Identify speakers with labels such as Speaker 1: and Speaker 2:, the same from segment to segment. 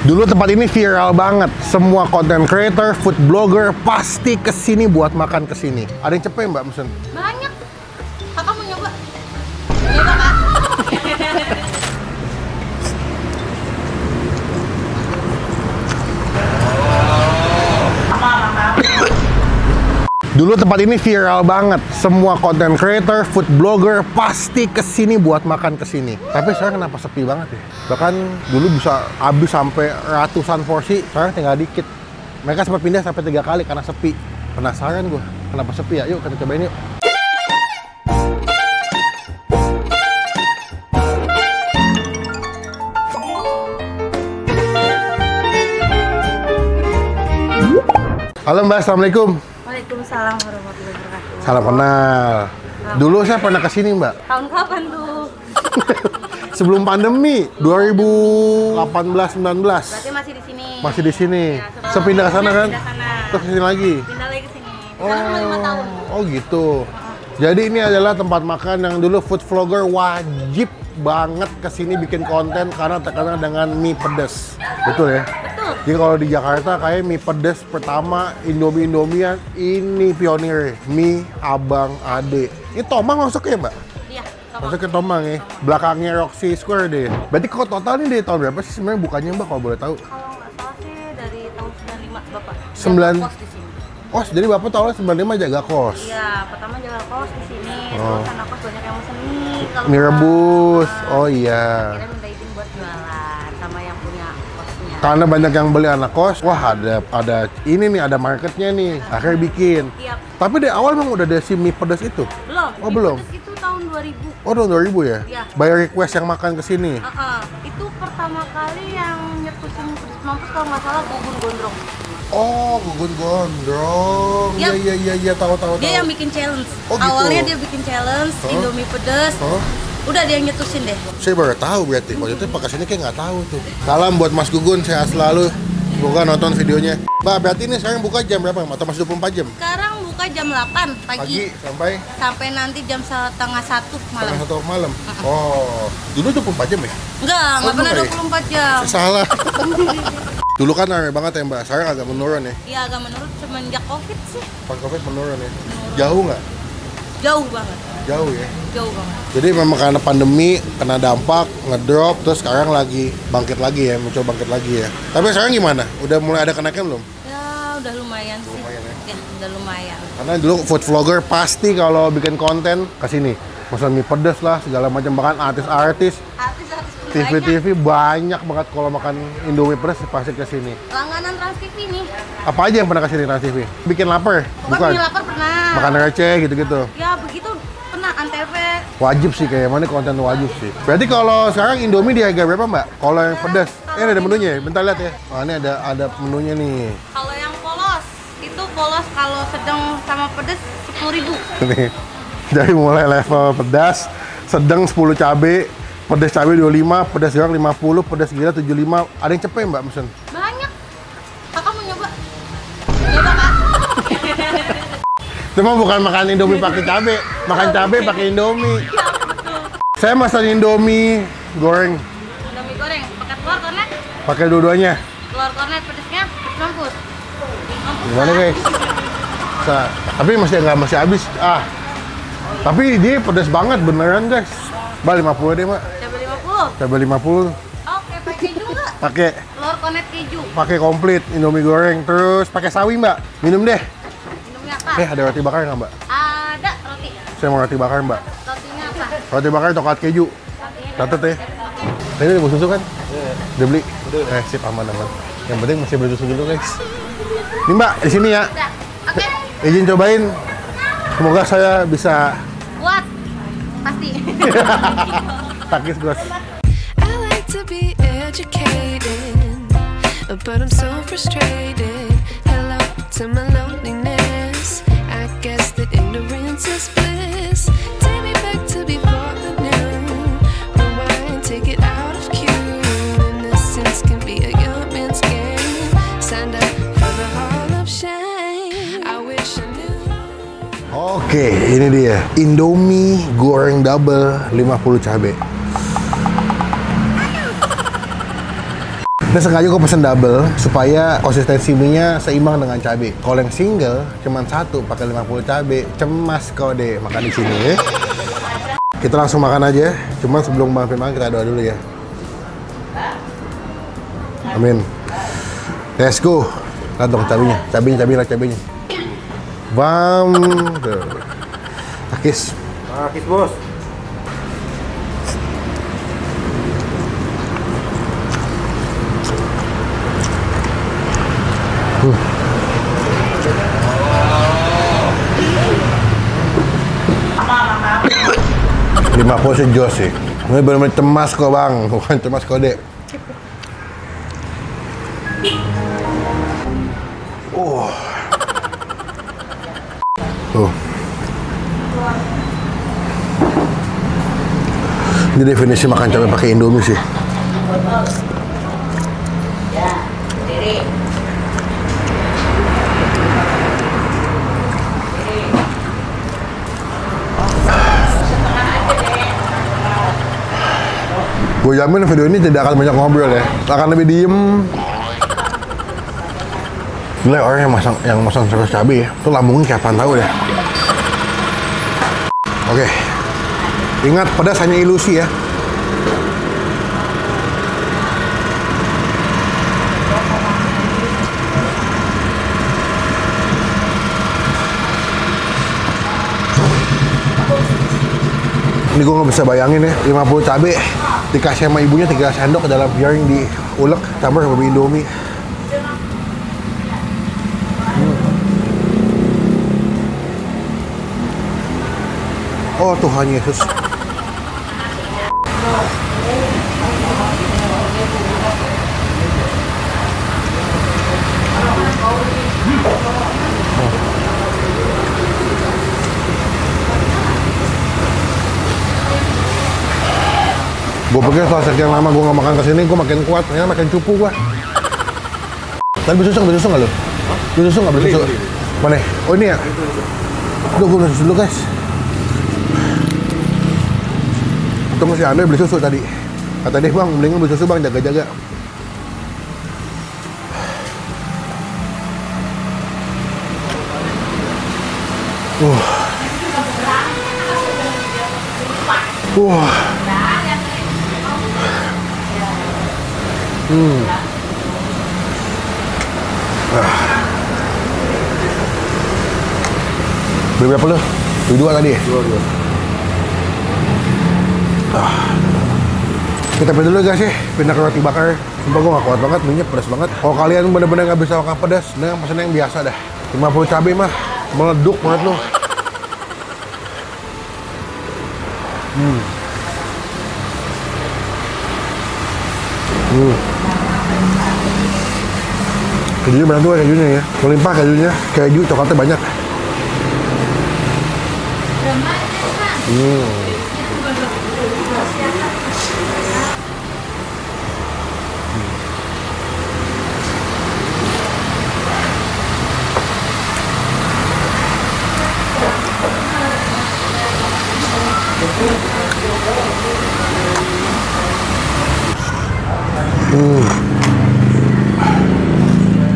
Speaker 1: Dulu tempat ini viral banget. Semua content creator, food blogger pasti kesini buat makan kesini. Ada yang cepet mbak mesen?
Speaker 2: Banyak. Kakak mau nyoba? Nyoba kak?
Speaker 1: Dulu tempat ini viral banget. Semua content creator, food blogger pasti kesini buat makan kesini. Tapi sekarang kenapa sepi banget ya? Bahkan dulu bisa habis sampai ratusan porsi, sekarang tinggal dikit. Mereka sempat pindah sampai 3 kali karena sepi. Penasaran gue, kenapa sepi ya? Yuk kita cobain yuk. Halo Mbak, Assalamualaikum.
Speaker 2: Waalaikumsalam warahmatullahi wabarakatuh.
Speaker 1: Salam kenal. Dulu saya pernah kesini Mbak.
Speaker 2: Tahun kapan tuh?
Speaker 1: Sebelum pandemi, 2018-19.
Speaker 2: Berarti masih di sini.
Speaker 1: Masih di sini.
Speaker 2: Ya,
Speaker 1: Sepindah ke sana kan?
Speaker 2: Pindah sana.
Speaker 1: Terus kesini lagi.
Speaker 2: Pindah lagi ke sini. Sekarang udah 5 tahun.
Speaker 1: Oh gitu. Jadi ini adalah tempat makan yang dulu food vlogger wajib banget kesini bikin konten karena terkenal dengan mie pedas. Betul ya?
Speaker 2: Betul.
Speaker 1: Jadi kalau di Jakarta kayak mie pedas pertama Indomian ini pionir mie Abang Ade. Ini Tomang masuknya Mbak?
Speaker 2: Iya.
Speaker 1: Masuknya Tomang ya. Belakangnya Roxy Square deh. Berarti kok total ini dari tahun berapa sih sebenarnya bukannya Mbak kalau boleh tahu?
Speaker 2: Kalau nggak salah sih dari tahun 95 Bapak.
Speaker 1: 9.
Speaker 2: Jaga kos di sini.
Speaker 1: Oh, jadi Bapak tahun 95 jaga kos?
Speaker 2: Iya, pertama jaga kos di sini.
Speaker 1: Oh.
Speaker 2: Terus anak kos banyak yang mesen mie. Kalau
Speaker 1: Mie rebus.
Speaker 2: pulang.
Speaker 1: Oh iya.
Speaker 2: Akhirnya minta izin buat jualan sama yang punya kosnya.
Speaker 1: Karena banyak yang beli anak kos, wah ada ini nih, ada marketnya nih. Akhirnya bikin.
Speaker 2: Iya.
Speaker 1: Tapi dari awal memang udah ada si mie pedas itu?
Speaker 2: Belum.
Speaker 1: Oh,
Speaker 2: Mie
Speaker 1: belum?
Speaker 2: pedas itu tahun 2000.
Speaker 1: Oh, tahun 2000 ya?
Speaker 2: Iya.
Speaker 1: Bayar request yang makan ke sini.
Speaker 2: Itu pertama kali yang nyetusin pedas mampus kalau nggak salah Gugun Gondrong.
Speaker 1: Oh, Gugun Gondrong.
Speaker 2: Yap.
Speaker 1: Iya, tahu.
Speaker 2: Dia yang bikin challenge.
Speaker 1: Oh, gitu?
Speaker 2: Awalnya dia bikin challenge
Speaker 1: Huh?
Speaker 2: Indomie pedas.
Speaker 1: Oh,
Speaker 2: Udah dia yang nyetusin deh.
Speaker 1: saya baru tahu berarti. Waktu itu pakai sini kayak nggak tahu tuh. Salam buat Mas Gugun, sehat selalu. Semoga nonton videonya. Mbak, berarti ini sekarang buka jam berapa? Atau masih 24 jam?
Speaker 2: Sekarang buka jam 8
Speaker 1: Pagi
Speaker 2: pagi,
Speaker 1: sampai
Speaker 2: nanti jam setengah 1 malam.
Speaker 1: setengah 1 malam. Oh, dulu 24 jam ya?
Speaker 2: Nggak pernah
Speaker 1: belum ya?
Speaker 2: 24 jam.
Speaker 1: Salah. Dulu kan rame banget ya Mbak, sekarang agak menurun ya.
Speaker 2: Iya agak menurun semenjak Covid sih.
Speaker 1: Pas Covid menurun ya. Jauh nggak?
Speaker 2: Jauh banget.
Speaker 1: Jauh ya.
Speaker 2: Jauh banget.
Speaker 1: Jadi memang karena pandemi, kena dampak, ngedrop, terus sekarang lagi bangkit lagi ya, mencoba bangkit lagi ya. Tapi sekarang gimana? Udah mulai ada kenaikan belum?
Speaker 2: Ya udah lumayan sih.
Speaker 1: Lumayan ya?
Speaker 2: Ya udah lumayan.
Speaker 1: Karena dulu food vlogger pasti kalau bikin konten kesini. Maksudnya mie pedas lah, segala macam. Bahkan artis-artis,
Speaker 2: Artis-artis pun banyak.
Speaker 1: TV-TV banyak banget kalau makan Indomie pedas pasti kesini.
Speaker 2: Langganan Trans TV nih.
Speaker 1: Apa aja yang pernah kesini Trans TV? Bikin lapar?
Speaker 2: Bukan bikin lapar pernah.
Speaker 1: Makan receh gitu-gitu.
Speaker 2: Ya begitu pernah Antv.
Speaker 1: Wajib sih kayak mana konten wajib sih. Berarti kalau sekarang Indomie di harga berapa Mbak? Kalau yang pedas? Ini ada menunya ya? Bentar lihat ya. Oh, ini ada menunya nih.
Speaker 2: Kalau yang polos itu polos kalau sedang sama pedes 10.000.
Speaker 1: Nih. Dari mulai level pedas, sedang 10 cabe, pedas cabe 25, pedas garang 50, pedas gila 75. Ada yang cepet Mbak mesen?
Speaker 2: Banyak. Kakak mau nyoba? Nyoba kak?
Speaker 1: Itu mah bukan makan Indomie pakai cabe, makan cabe pakai Indomie. Saya masak Indomie goreng,
Speaker 2: Indomie goreng pakai telur kornet.
Speaker 1: pakai dua-duanya.
Speaker 2: Telur kornet pedesnya mampus.
Speaker 1: Gimana guys? Tapi masih habis. Tapi dia pedas banget beneran guys. Mbak 50 deh Mbak.
Speaker 2: Cabai 50.
Speaker 1: Cabe 50.
Speaker 2: Oke, pakai keju nggak?
Speaker 1: Pakai
Speaker 2: Telur kornet keju.
Speaker 1: pakai komplit Indomie goreng, terus pakai sawi Mbak. Minum deh.
Speaker 2: Minumnya apa?
Speaker 1: Ada roti bakar nggak Mbak?
Speaker 2: Ada roti.
Speaker 1: Saya mau roti bakar Mbak.
Speaker 2: Rotinya apa?
Speaker 1: Roti bakar coklat keju.
Speaker 2: Rotinya
Speaker 1: Catet ya. Ini udah susu kan? Udah beli? Sip, aman. Yang penting masih beli susu dulu guys. Ini Mbak, di sini ya.
Speaker 2: udah. Oke,
Speaker 1: Izin cobain. Semoga saya bisa
Speaker 2: buat pasti.
Speaker 1: takis Gos.
Speaker 3: I like to be educated, but I'm so frustrated. Hello to my loneliness. I guess that ignorance is bliss. Take me back to before the noon. Rewind, take it out of cue. Innocence can be a young man's game. Signed up for the Hall of Shame. I wish I knew.
Speaker 1: Oke, ini dia Indomie goreng double 50 cabai. Ini sengaja gue pesen double supaya konsistensi mie-nya seimbang dengan cabai. Kalau yang single cuman satu pakai 50 cabai, cemas kau deh makan di sini ya. Kita langsung makan aja. Cuman sebelum Bang Firman kita doa dulu ya. Amin. Let's go. Lihat dong cabenya. Bam. Takis.
Speaker 4: Takis bos.
Speaker 1: Lima puluh sejos sih. Ini benar-benar cemas kok bang, bukan cemas kode. Tuh. Ini definisi makan cabai pakai Indomie sih. Gue jamin video ini tidak akan banyak ngobrol ya, akan lebih diem. Gila orang yang masang saus cabai ya, tuh lambungnya kayak apaan tahu deh. Oke, ingat pedas hanya ilusi ya. Ini gue nggak bisa bayangin ya, 50 cabai dikasih sama ibunya 3 sendok ke dalam piring diulek campur sama Indomie. Oh Tuhan Yesus. Gue pikir setelah sekian lama gue gak makan kesini, gue makin kuat, ternyata makin cupu gue. Tapi beli susu nggak lu? Beli susu nggak? Beli susu? Mana? Oh ini ya? Duh, gue beli susu dulu guys. Tunggu si Andre beli susu tadi. Kata dia bang, mendingan beli susu bang, jaga-jaga. Beli berapa lu? Beli 2 tadi ya? 2. Kita pindah dulu guys ya, pindah ke roti bakar. Sumpah gue gak kuat banget, minyak pedas banget. Kalau kalian bener-bener gak bisa makan pedas, dengan pesan yang biasa dah. 50 cabai mah, meleduk banget lu. Kejunya banyak tuh kejunya ya, melimpah kejunya, keju coklatnya banyak.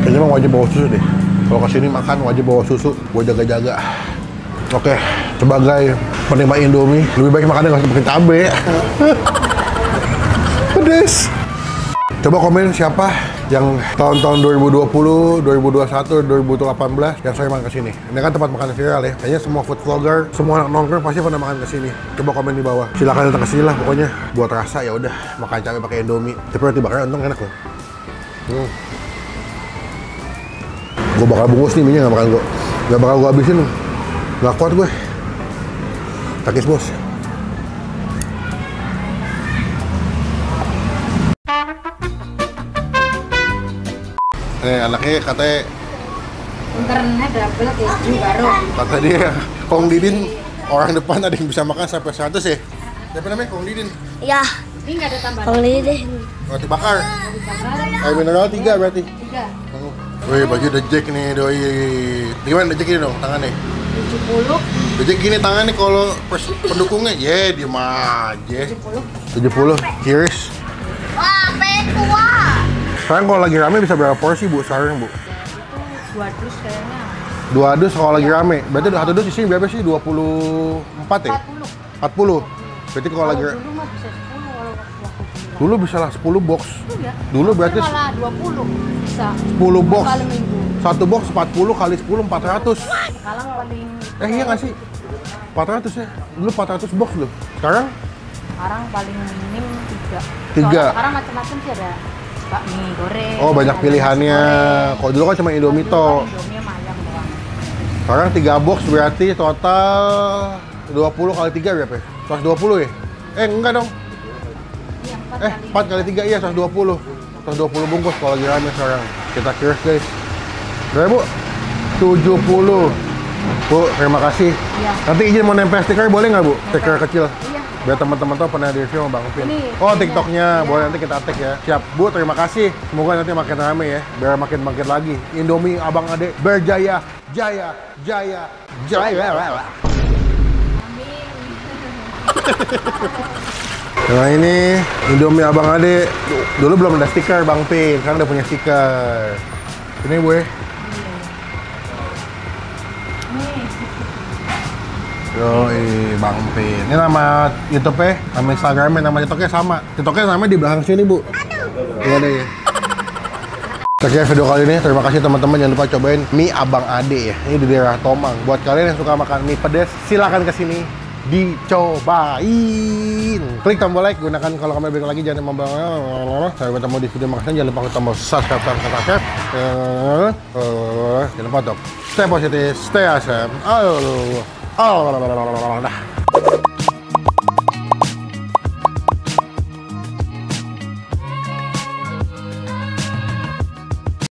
Speaker 1: Kayaknya emang wajib bawa susu deh. Kalau kesini makan wajib bawa susu, buat jaga-jaga. Oke, sebagai penikmat Indomie, lebih baik makannya nggak usah pakai cabai. Pedes. Coba komen siapa yang tahun-tahun 2020, 2021, 2018 yang saya makan kesini. Ini kan tempat makan viral ya. Kayaknya semua food vlogger, semua anak nongkrong pasti pernah makan kesini. Coba komen di bawah. Silahkan datang kesini lah pokoknya. Buat rasa ya udah makan cabai pakai Indomie. Tapi roti bakarnya untung enak loh. Gue bakal bungkus nih minyak, nggak bakal gue habisin. Nggak kuat gue. Takis bos. Anaknya katanya
Speaker 2: Internetnya double keju baru.
Speaker 1: kata dia Kong Didin orang depan ada yang bisa makan sampai 100 ya. Siapa namanya Kong Didin?
Speaker 5: Ya,
Speaker 2: Ini nggak ada tambahan.
Speaker 5: Kong Didin.
Speaker 1: Roti bakar. Air mineral 3 berarti.
Speaker 2: 3.
Speaker 1: Wih, baju The Jack nih doi. Gimana The Jack ini dong tangannya?
Speaker 2: 70.
Speaker 1: The Jack gini tangannya kalau pendukungnya. Diem aja. 70. Cheers.
Speaker 5: Wah, tua.
Speaker 1: Sekarang kalau lagi rame bisa berapa porsi Bu sekarang Bu?
Speaker 2: Itu 2 dus kayaknya.
Speaker 1: 2 dus kalau lagi rame. Berarti 1 dus di sini berapa sih? 24 ya?
Speaker 2: 40.
Speaker 1: 40. Berarti kalau lagi
Speaker 2: Dulu mah bisa 10 kalau waktu
Speaker 1: dulu bisa lah 10 box.
Speaker 2: itu ya.
Speaker 1: Dulu berarti
Speaker 2: malah 20 bisa.
Speaker 1: 10 box.
Speaker 2: Kali minggu.
Speaker 1: 1 box 40 kali 10 400.
Speaker 2: Sekarang paling
Speaker 1: Iya nggak sih? 400 ya? Dulu 400 box loh. Sekarang?
Speaker 2: sekarang paling minim 3.
Speaker 1: 3.
Speaker 2: Soalnya sekarang macam-macam sih ada bakmi goreng.
Speaker 1: Oh banyak
Speaker 2: ada
Speaker 1: pilihannya.
Speaker 2: nasi goreng.
Speaker 1: Kalau dulu kan cuma Indomie
Speaker 2: Kalau dulu
Speaker 1: toh.
Speaker 2: kan Indomie sama ayam doang.
Speaker 1: Sekarang 3 box berarti total 20 kali 3 berapa ya? 120 ya? Enggak dong.
Speaker 2: Iya,
Speaker 1: 4 kali 3 iya 120. 120 bungkus kalau lagi rame sekarang. Kita kira guys. Berapa Bu? 70. Bu, terima kasih.
Speaker 2: Iya.
Speaker 1: Nanti izin mau nempel stiker boleh nggak Bu? Stiker kecil.
Speaker 2: Iya.
Speaker 1: Biar teman-teman tahu pernah di review sama Bang Upin.
Speaker 2: Ini,
Speaker 1: Oh,
Speaker 2: ini.
Speaker 1: TikToknya
Speaker 2: Iya.
Speaker 1: boleh nanti kita tag ya. Siap, Bu. Terima kasih. Semoga nanti makin rame ya, biar makin bangkit lagi. Indomie Abang Ade berjaya, jaya, jaya, jaya. Nah ini Indomie Abang Ade. Dulu belum ada stiker Bang Pin, sekarang udah punya stiker. Ini Bu ya. Yoi, Bang Pin. Ini nama YouTube-nya, nama Instagram-nya, nama TikTok-nya sama. TikTok-nya sama di belakang sini, Bu. Ini ada ya. Sekian video kali ini. Terima kasih teman-teman. Jangan lupa cobain mie Abang Ade ya. Ini di daerah Tomang. Buat kalian yang suka makan mie pedas, silakan ke sini. Dicobain. Klik tombol like, gunakan kalau kamu balik lagi jangan lupa. Saya bertemu di video makasih. Jangan lupa klik tombol subscribe. Jangan lupa untuk stay positif, stay awesome. Oh,